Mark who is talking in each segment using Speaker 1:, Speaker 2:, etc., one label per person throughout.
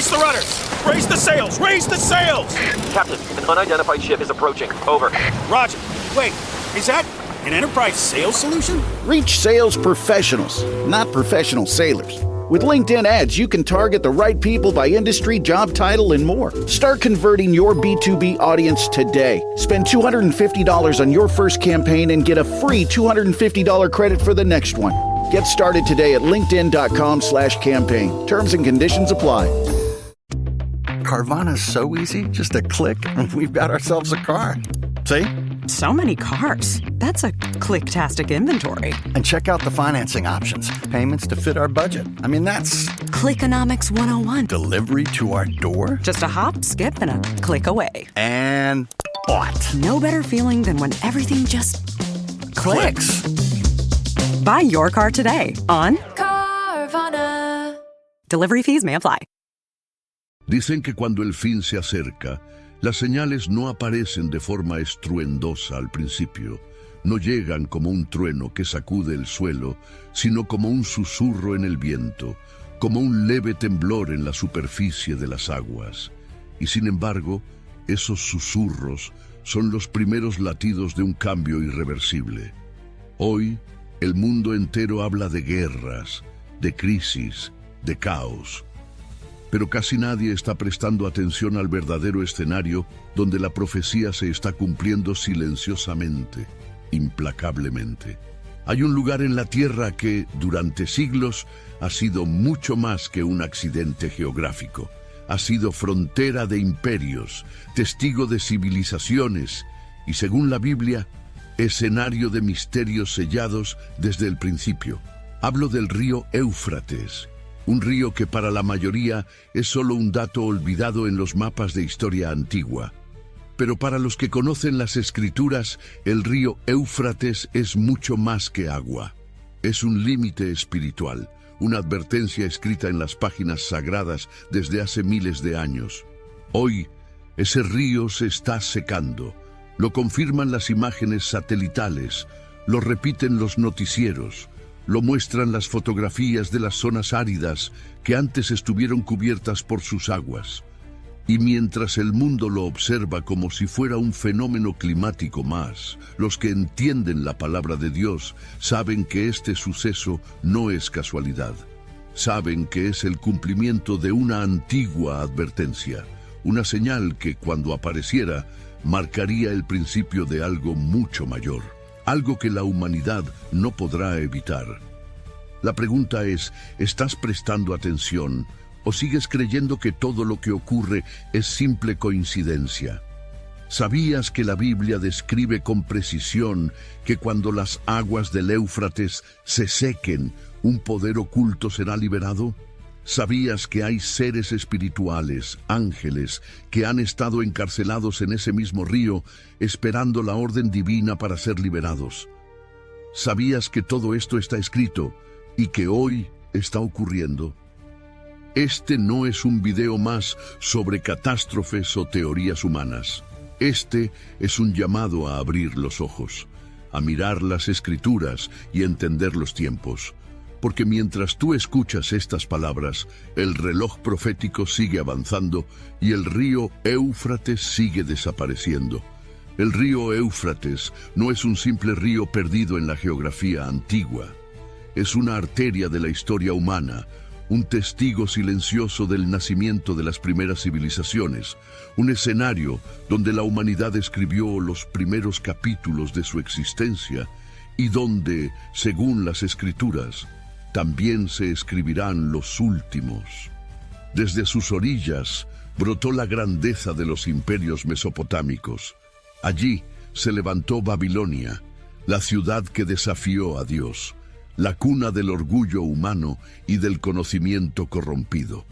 Speaker 1: Brace the rudders! Raise the sails! Raise the sails!
Speaker 2: Captain, an unidentified ship is approaching. Over.
Speaker 1: Roger. Wait, is that an Enterprise sales solution?
Speaker 3: Reach sales professionals, not professional sailors. With LinkedIn ads, you can target the right people by industry, job title, and more. Start converting your B2B audience today. Spend $250 on your first campaign and get a free $250 credit for the next one. Get started today at linkedin.com/campaign. Terms and conditions apply.
Speaker 4: Carvana's so easy. Just a click, and we've got ourselves a car. See?
Speaker 5: So many cars. That's a click-tastic inventory.
Speaker 4: And check out the financing options. Payments to fit our budget. I mean, that's...
Speaker 5: Clickonomics 101.
Speaker 4: Delivery to our door?
Speaker 5: Just a hop, skip, and a click away.
Speaker 4: And what?
Speaker 5: No better feeling than when everything just
Speaker 4: clicks.
Speaker 5: Buy your car today on
Speaker 6: Carvana.
Speaker 5: Delivery fees may apply.
Speaker 7: Dicen que cuando el fin se acerca, las señales no aparecen de forma estruendosa al principio, no llegan como un trueno que sacude el suelo, sino como un susurro en el viento, como un leve temblor en la superficie de las aguas. Y sin embargo, esos susurros son los primeros latidos de un cambio irreversible. Hoy, el mundo entero habla de guerras, de crisis, de caos. Pero casi nadie está prestando atención al verdadero escenario donde la profecía se está cumpliendo silenciosamente, implacablemente. Hay un lugar en la Tierra que, durante siglos, ha sido mucho más que un accidente geográfico. Ha sido frontera de imperios, testigo de civilizaciones y, según la Biblia, escenario de misterios sellados desde el principio. Hablo del río Éufrates, un río que para la mayoría es solo un dato olvidado en los mapas de historia antigua. Pero para los que conocen las Escrituras, el río Éufrates es mucho más que agua. Es un límite espiritual, una advertencia escrita en las páginas sagradas desde hace miles de años. Hoy, ese río se está secando. Lo confirman las imágenes satelitales, lo repiten los noticieros, lo muestran las fotografías de las zonas áridas que antes estuvieron cubiertas por sus aguas. Y mientras el mundo lo observa como si fuera un fenómeno climático más, los que entienden la palabra de Dios saben que este suceso no es casualidad. Saben que es el cumplimiento de una antigua advertencia, una señal que, cuando apareciera, marcaría el principio de algo mucho mayor. Algo que la humanidad no podrá evitar. La pregunta es, ¿estás prestando atención o sigues creyendo que todo lo que ocurre es simple coincidencia? ¿Sabías que la Biblia describe con precisión que cuando las aguas del Éufrates se sequen, un poder oculto será liberado? ¿Sabías que hay seres espirituales, ángeles, que han estado encarcelados en ese mismo río, esperando la orden divina para ser liberados? ¿Sabías que todo esto está escrito y que hoy está ocurriendo? Este no es un video más sobre catástrofes o teorías humanas. Este es un llamado a abrir los ojos, a mirar las Escrituras y entender los tiempos. Porque mientras tú escuchas estas palabras, el reloj profético sigue avanzando y el río Éufrates sigue desapareciendo. El río Éufrates no es un simple río perdido en la geografía antigua. Es una arteria de la historia humana, un testigo silencioso del nacimiento de las primeras civilizaciones, un escenario donde la humanidad escribió los primeros capítulos de su existencia y donde, según las Escrituras, también se escribirán los últimos. Desde sus orillas brotó la grandeza de los imperios mesopotámicos. Allí se levantó Babilonia, la ciudad que desafió a Dios, la cuna del orgullo humano y del conocimiento corrompido.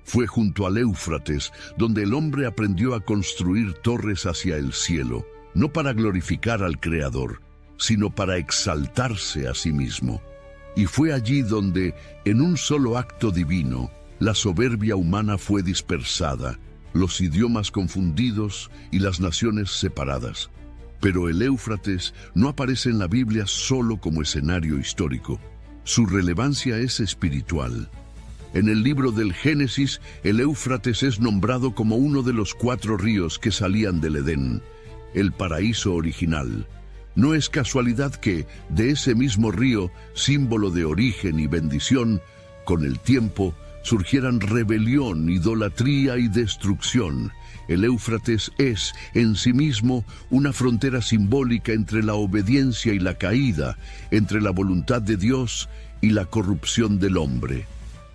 Speaker 7: Fue junto al Éufrates donde el hombre aprendió a construir torres hacia el cielo, no para glorificar al Creador, sino para exaltarse a sí mismo. Y fue allí donde, en un solo acto divino, la soberbia humana fue dispersada, los idiomas confundidos y las naciones separadas. Pero el Éufrates no aparece en la Biblia solo como escenario histórico. Su relevancia es espiritual. En el libro del Génesis, el Éufrates es nombrado como uno de los 4 ríos que salían del Edén, el paraíso original. No es casualidad que, de ese mismo río, símbolo de origen y bendición, con el tiempo surgieran rebelión, idolatría y destrucción. El Éufrates es, en sí mismo, una frontera simbólica entre la obediencia y la caída, entre la voluntad de Dios y la corrupción del hombre.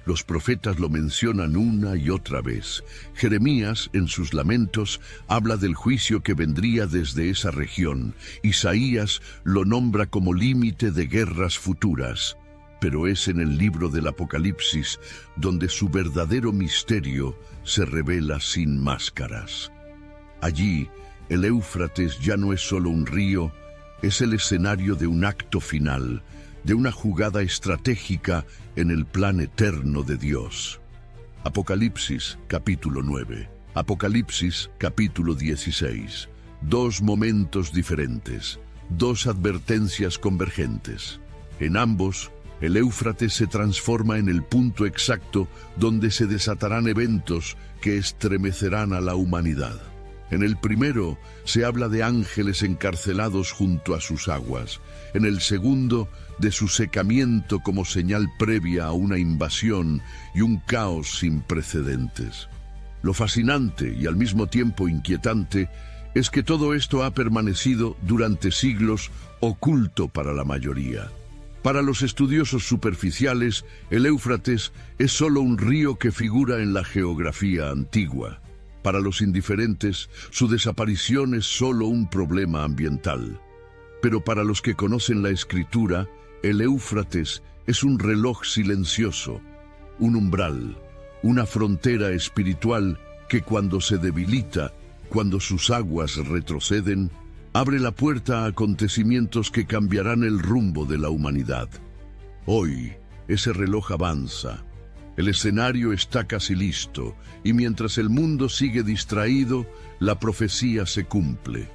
Speaker 7: Los profetas lo mencionan una y otra vez. Jeremías, en sus lamentos, habla del juicio que vendría desde esa región. Isaías lo nombra como límite de guerras futuras. Pero es en el libro del Apocalipsis donde su verdadero misterio se revela sin máscaras. Allí, el Éufrates ya no es solo un río, es el escenario de un acto final, de una jugada estratégica en el plan eterno de Dios. Apocalipsis, capítulo 9. Apocalipsis, capítulo 16. 2 momentos diferentes, 2 advertencias convergentes. En ambos, el Éufrates se transforma en el punto exacto donde se desatarán eventos que estremecerán a la humanidad. En el primero se habla de ángeles encarcelados junto a sus aguas. En el segundo, de su secamiento como señal previa a una invasión y un caos sin precedentes. Lo fascinante y al mismo tiempo inquietante es que todo esto ha permanecido durante siglos oculto para la mayoría. Para los estudiosos superficiales, el Éufrates es solo un río que figura en la geografía antigua. Para los indiferentes, su desaparición es solo un problema ambiental. Pero para los que conocen la Escritura, el Éufrates es un reloj silencioso, un umbral, una frontera espiritual que cuando se debilita, cuando sus aguas retroceden, abre la puerta a acontecimientos que cambiarán el rumbo de la humanidad. Hoy, ese reloj avanza. El escenario está casi listo, y mientras el mundo sigue distraído, la profecía se cumple.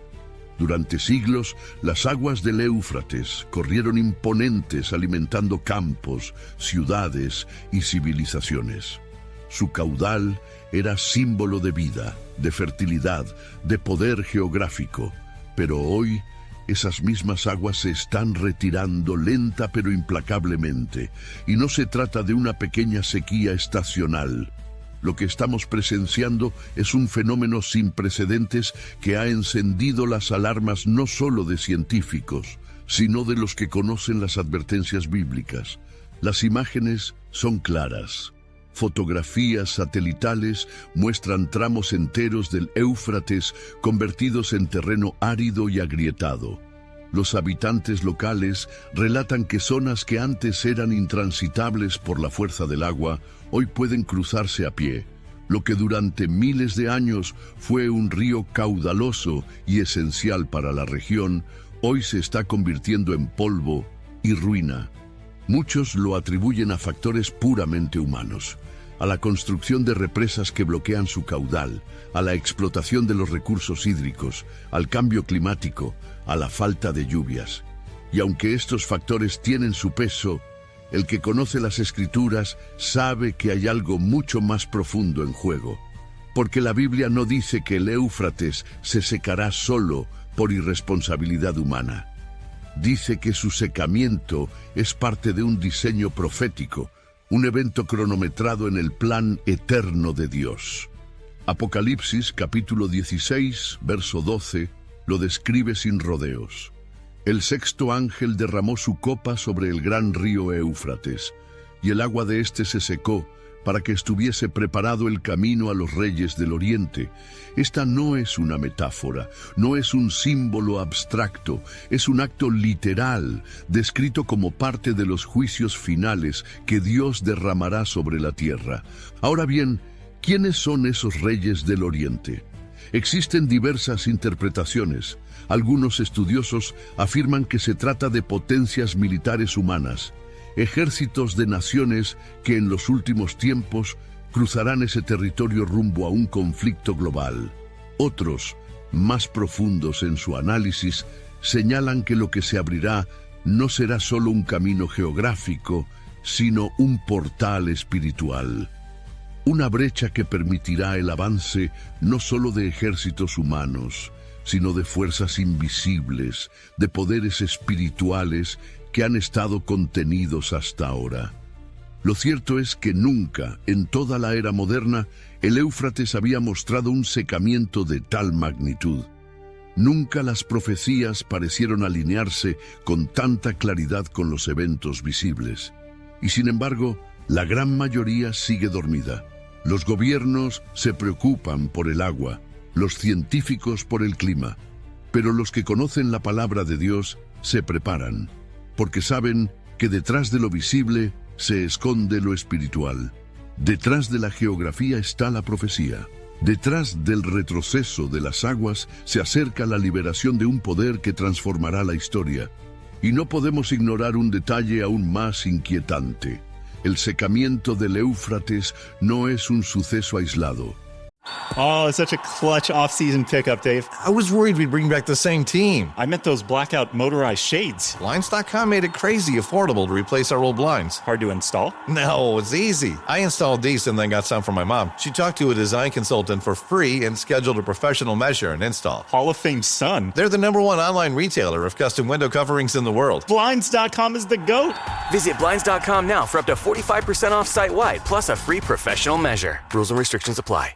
Speaker 7: Durante siglos, las aguas del Éufrates corrieron imponentes alimentando campos, ciudades y civilizaciones. Su caudal era símbolo de vida, de fertilidad, de poder geográfico. Pero hoy, esas mismas aguas se están retirando lenta pero implacablemente, y no se trata de una pequeña sequía estacional. Lo que estamos presenciando es un fenómeno sin precedentes que ha encendido las alarmas no solo de científicos, sino de los que conocen las advertencias bíblicas. Las imágenes son claras. Fotografías satelitales muestran tramos enteros del Éufrates convertidos en terreno árido y agrietado. Los habitantes locales relatan que zonas que antes eran intransitables por la fuerza del agua, hoy pueden cruzarse a pie. Lo que durante miles de años fue un río caudaloso y esencial para la región, hoy se está convirtiendo en polvo y ruina. Muchos lo atribuyen a factores puramente humanos, a la construcción de represas que bloquean su caudal, a la explotación de los recursos hídricos, al cambio climático, a la falta de lluvias. Y aunque estos factores tienen su peso, el que conoce las Escrituras sabe que hay algo mucho más profundo en juego, porque la Biblia no dice que el Éufrates se secará solo por irresponsabilidad humana. Dice que su secamiento es parte de un diseño profético, un evento cronometrado en el plan eterno de Dios. Apocalipsis capítulo 16, verso 12, lo describe sin rodeos. El sexto ángel derramó su copa sobre el gran río Éufrates, y el agua de éste se secó, para que estuviese preparado el camino a los reyes del oriente. Esta no es una metáfora, no es un símbolo abstracto, es un acto literal, descrito como parte de los juicios finales que Dios derramará sobre la tierra. Ahora bien, ¿quiénes son esos reyes del oriente? Existen diversas interpretaciones. Algunos estudiosos afirman que se trata de potencias militares humanas, ejércitos de naciones que en los últimos tiempos cruzarán ese territorio rumbo a un conflicto global. Otros, más profundos en su análisis, señalan que lo que se abrirá no será solo un camino geográfico, sino un portal espiritual. Una brecha que permitirá el avance no solo de ejércitos humanos, sino de fuerzas invisibles, de poderes espirituales que han estado contenidos hasta ahora. Lo cierto es que nunca, en toda la era moderna, el Éufrates había mostrado un secamiento de tal magnitud. Nunca las profecías parecieron alinearse con tanta claridad con los eventos visibles. Y sin embargo, la gran mayoría sigue dormida. Los gobiernos se preocupan por el agua, los científicos por el clima, pero los que conocen la palabra de Dios se preparan, porque saben que detrás de lo visible se esconde lo espiritual. Detrás de la geografía está la profecía. Detrás del retroceso de las aguas se acerca la liberación de un poder que transformará la historia. Y no podemos ignorar un detalle aún más inquietante. El secamiento del Éufrates no es un suceso aislado.
Speaker 8: Oh, it's such a clutch off-season pickup, Dave.
Speaker 9: I was worried we'd bring back the same team.
Speaker 8: I meant those blackout motorized shades.
Speaker 9: Blinds.com made it crazy affordable to replace our old blinds.
Speaker 8: Hard to install?
Speaker 9: No, it's easy. I installed these and then got some for my mom. She talked to a design consultant for free and scheduled a professional measure and install.
Speaker 8: Hall of Fame son.
Speaker 9: They're the #1 online retailer of custom window coverings in the world.
Speaker 8: Blinds.com is the GOAT.
Speaker 10: Visit Blinds.com now for up to 45% off site-wide, plus a free professional measure. Rules and restrictions apply.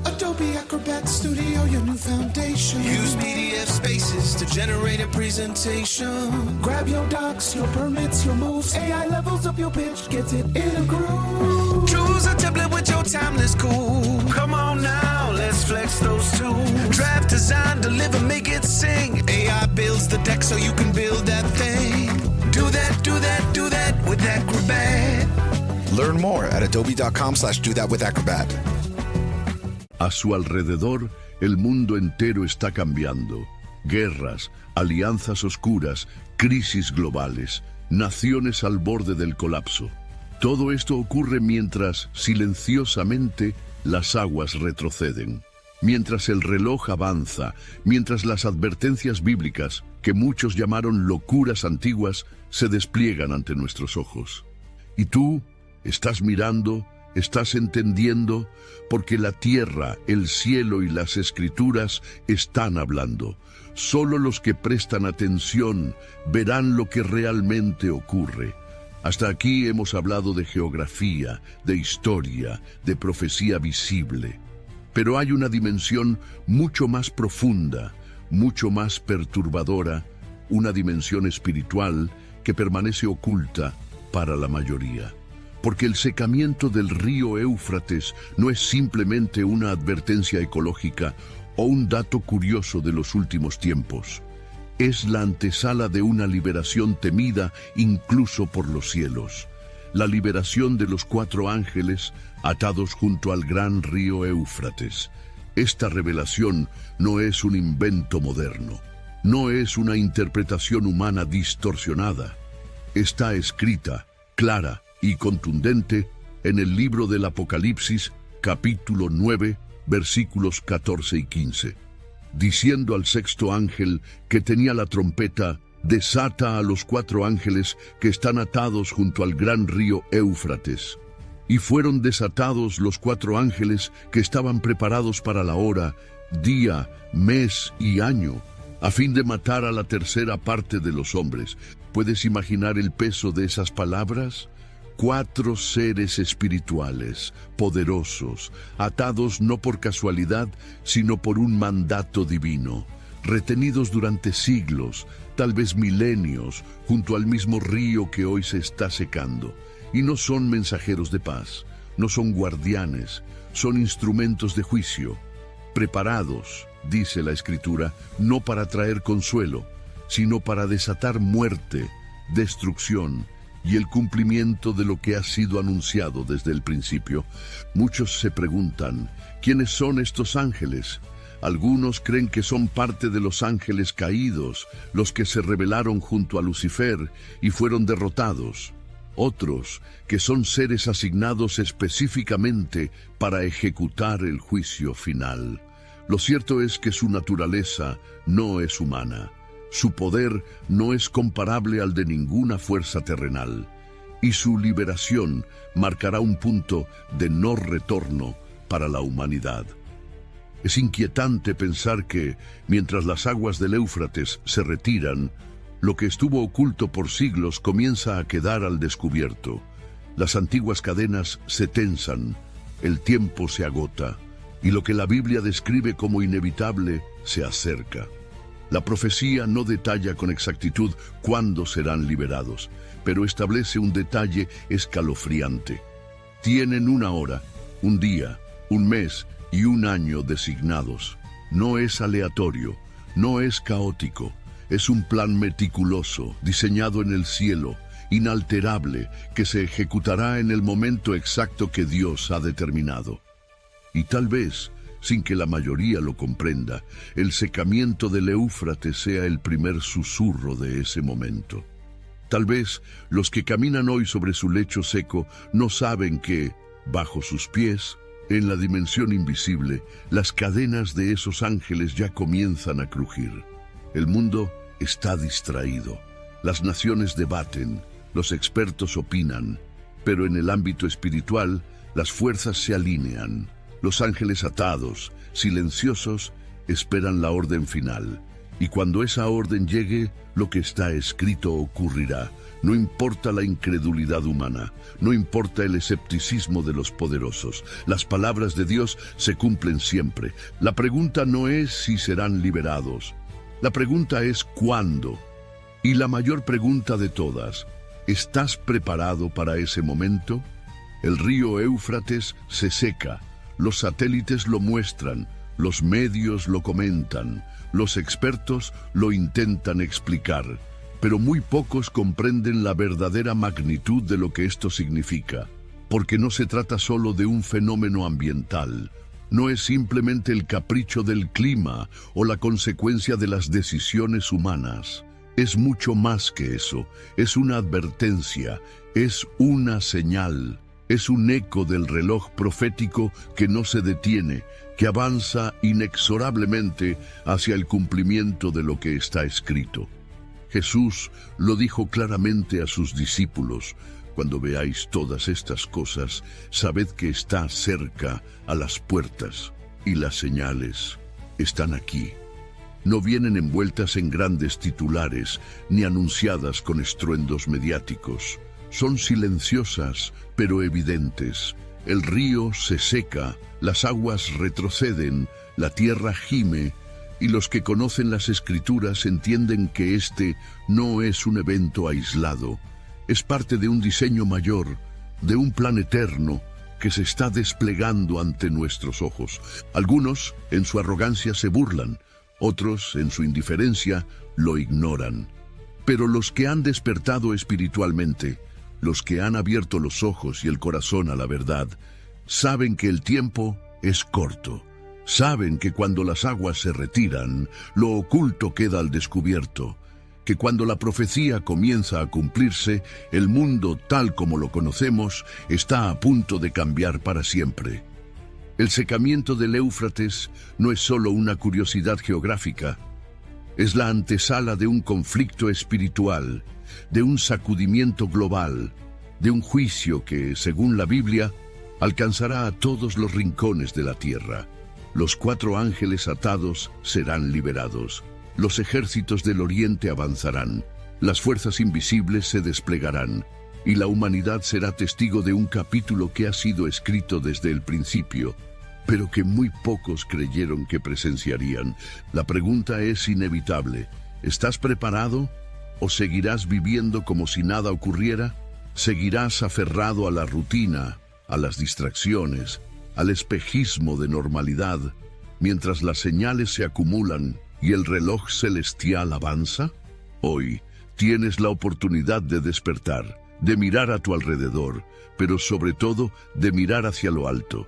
Speaker 11: Adobe Acrobat Studio, your new foundation. Use PDF spaces to generate a presentation. Grab your docs, your permits, your moves. AI levels up your pitch, gets it in a groove. Choose a template with your timeless cool. Come on now, let's flex those tools. Draft, design, deliver, make it sing. AI builds the deck so you can build that thing. Do that, do that, do that with Acrobat.
Speaker 12: Learn more at adobe.com/do-that-with-acrobat.
Speaker 7: A su alrededor, el mundo entero está cambiando. Guerras, alianzas oscuras, crisis globales, naciones al borde del colapso. Todo esto ocurre mientras, silenciosamente, las aguas retroceden. Mientras el reloj avanza, mientras las advertencias bíblicas, que muchos llamaron locuras antiguas, se despliegan ante nuestros ojos. Y tú, estás mirando, estás entendiendo, porque la tierra, el cielo y las escrituras están hablando. Solo los que prestan atención verán lo que realmente ocurre. Hasta aquí hemos hablado de geografía, de historia, de profecía visible. Pero hay una dimensión mucho más profunda, mucho más perturbadora, una dimensión espiritual que permanece oculta para la mayoría. Porque el secamiento del río Éufrates no es simplemente una advertencia ecológica o un dato curioso de los últimos tiempos. Es la antesala de una liberación temida incluso por los cielos. La liberación de los 4 ángeles atados junto al gran río Éufrates. Esta revelación no es un invento moderno. No es una interpretación humana distorsionada. Está escrita, clara y contundente en el libro del Apocalipsis, capítulo 9, versículos 14 y 15, diciendo al 6º ángel que tenía la trompeta: desata a los 4 ángeles que están atados junto al gran río Éufrates. Y fueron desatados los 4 ángeles que estaban preparados para la hora, día, mes y año, a fin de matar a la tercera parte de los hombres. ¿Puedes imaginar el peso de esas palabras? 4 seres espirituales, poderosos, atados no por casualidad, sino por un mandato divino, retenidos durante siglos, tal vez milenios, junto al mismo río que hoy se está secando. Y no son mensajeros de paz, no son guardianes, son instrumentos de juicio, preparados, dice la Escritura, no para traer consuelo, sino para desatar muerte, destrucción y el cumplimiento de lo que ha sido anunciado desde el principio. Muchos se preguntan, ¿quiénes son estos ángeles? Algunos creen que son parte de los ángeles caídos, los que se rebelaron junto a Lucifer y fueron derrotados. Otros, que son seres asignados específicamente para ejecutar el juicio final. Lo cierto es que su naturaleza no es humana. Su poder no es comparable al de ninguna fuerza terrenal. y su liberación marcará un punto de no retorno para la humanidad. Es inquietante pensar que, mientras las aguas del Éufrates se retiran, lo que estuvo oculto por siglos comienza a quedar al descubierto. Las antiguas cadenas se tensan, el tiempo se agota, y lo que la Biblia describe como inevitable se acerca. La profecía no detalla con exactitud cuándo serán liberados, pero establece un detalle escalofriante. Tienen una hora, un día, un mes y un año designados. No es aleatorio, no es caótico, es un plan meticuloso, diseñado en el cielo, inalterable, que se ejecutará en el momento exacto que Dios ha determinado. Y tal vez, sin que la mayoría lo comprenda, el secamiento del Éufrates sea el primer susurro de ese momento. Tal vez los que caminan hoy sobre su lecho seco no saben que, bajo sus pies, en la dimensión invisible, las cadenas de esos ángeles ya comienzan a crujir. El mundo está distraído, las naciones debaten, los expertos opinan, pero en el ámbito espiritual, las fuerzas se alinean. Los ángeles atados, silenciosos, esperan la orden final. Y cuando esa orden llegue, lo que está escrito ocurrirá. No importa la incredulidad humana, no importa el escepticismo de los poderosos. Las palabras de Dios se cumplen siempre. La pregunta no es si serán liberados. La pregunta es ¿cuándo? Y la mayor pregunta de todas, ¿estás preparado para ese momento? El río Éufrates se seca. Los satélites lo muestran, los medios lo comentan, los expertos lo intentan explicar, pero muy pocos comprenden la verdadera magnitud de lo que esto significa, porque no se trata solo de un fenómeno ambiental, no es simplemente el capricho del clima o la consecuencia de las decisiones humanas. Es mucho más que eso, es una advertencia, es una señal. Es un eco del reloj profético que no se detiene, que avanza inexorablemente hacia el cumplimiento de lo que está escrito. Jesús lo dijo claramente a sus discípulos: cuando veáis todas estas cosas, sabed que está cerca a las puertas, y las señales están aquí. No vienen envueltas en grandes titulares, ni anunciadas con estruendos mediáticos. Son silenciosas, pero evidentes. El río se seca, las aguas retroceden, la tierra gime, y los que conocen las Escrituras entienden que este no es un evento aislado. Es parte de un diseño mayor, de un plan eterno que se está desplegando ante nuestros ojos. Algunos, en su arrogancia, se burlan, otros, en su indiferencia, lo ignoran. Pero los que han despertado espiritualmente, los que han abierto los ojos y el corazón a la verdad, saben que el tiempo es corto. Saben que cuando las aguas se retiran, lo oculto queda al descubierto. Que cuando la profecía comienza a cumplirse, el mundo tal como lo conocemos está a punto de cambiar para siempre. El secamiento del Éufrates no es solo una curiosidad geográfica. Es la antesala de un conflicto espiritual, de un sacudimiento global, de un juicio que, según la Biblia, alcanzará a todos los rincones de la tierra. Los 4 ángeles atados serán liberados. Los ejércitos del oriente avanzarán. Las fuerzas invisibles se desplegarán. Y la humanidad será testigo de un capítulo que ha sido escrito desde el principio, pero que muy pocos creyeron que presenciarían. La pregunta es inevitable. ¿Estás preparado? ¿O seguirás viviendo como si nada ocurriera? ¿Seguirás aferrado a la rutina, a las distracciones, al espejismo de normalidad, mientras las señales se acumulan y el reloj celestial avanza? Hoy tienes la oportunidad de despertar, de mirar a tu alrededor, pero sobre todo de mirar hacia lo alto.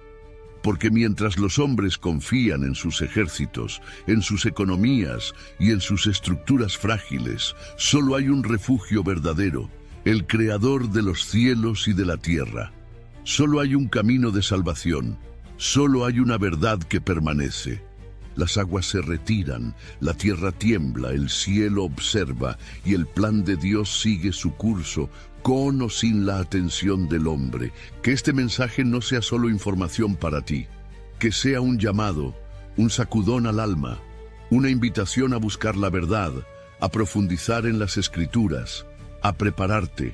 Speaker 7: Porque mientras los hombres confían en sus ejércitos, en sus economías y en sus estructuras frágiles, solo hay un refugio verdadero, el Creador de los cielos y de la tierra. Solo hay un camino de salvación, solo hay una verdad que permanece. Las aguas se retiran, la tierra tiembla, el cielo observa y el plan de Dios sigue su curso, con o sin la atención del hombre. Que este mensaje no sea solo información para ti, que sea un llamado, un sacudón al alma, una invitación a buscar la verdad, a profundizar en las Escrituras, a prepararte,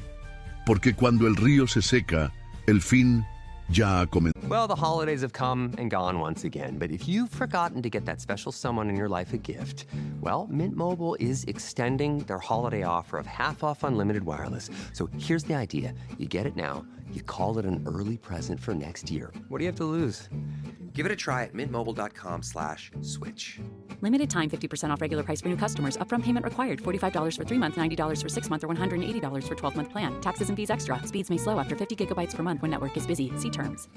Speaker 7: porque cuando el río se seca, el fin ya ha comenzado.
Speaker 13: Well, the holidays have come and gone once again, but if you've forgotten to get that special someone in your life a gift, well, Mint Mobile is extending their holiday offer of half off unlimited wireless. So here's the idea. You get it now, you call it an early present for next year. What do you have to lose? Give it a try at mintmobile.com/switch.
Speaker 14: Limited time 50% off regular price for new customers. Upfront payment required. $45 for 3 months, $90 for 6 months, or $180 for 12-month plan. Taxes and fees extra. Speeds may slow after 50 gigabytes per month when network is busy. See terms.